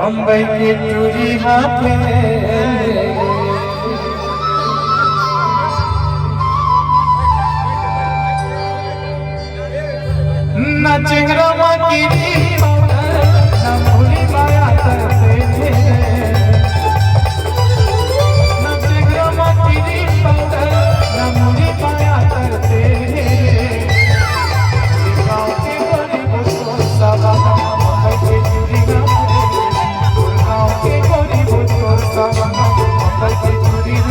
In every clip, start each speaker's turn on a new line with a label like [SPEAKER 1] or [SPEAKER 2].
[SPEAKER 1] बम्बई के टूरी हाथे न चिंगरा मकीरी न भूली माया करते न चिंगरा मकीरी न भूली माया करते गाँव के गरीब को सब बम्बई के टूरी गाँव के गरीब को सब बम्बई के टूरी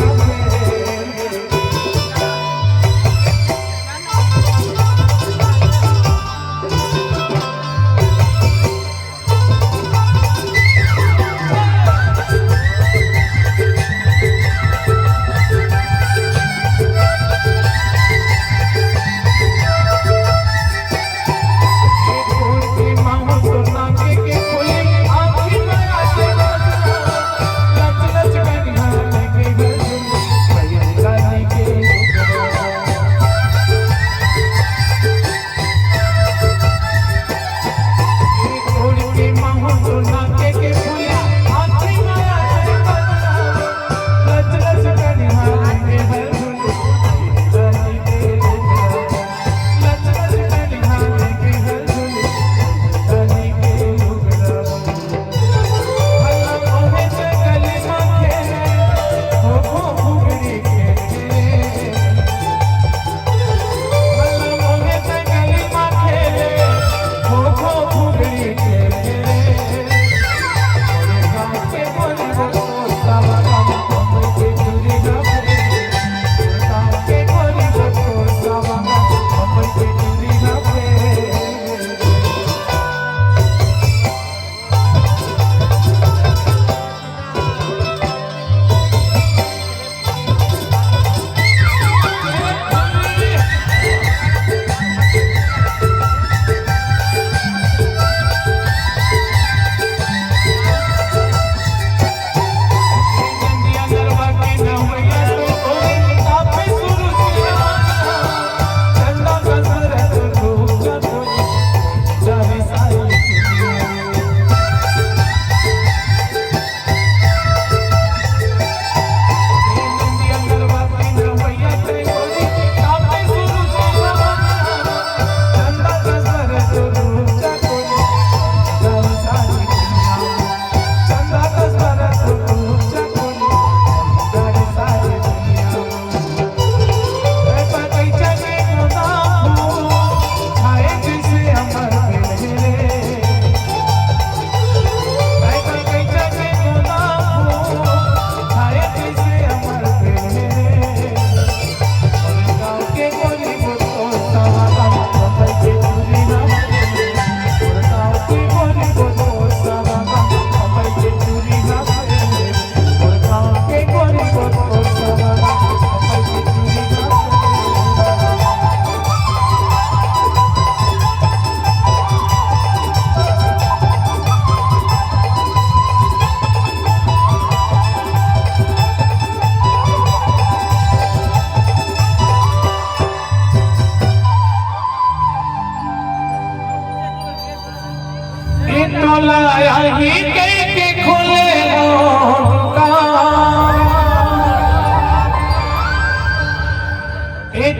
[SPEAKER 1] लाया ही के खुले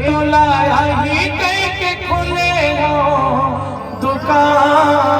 [SPEAKER 1] तो लाया ही के खुले दुकान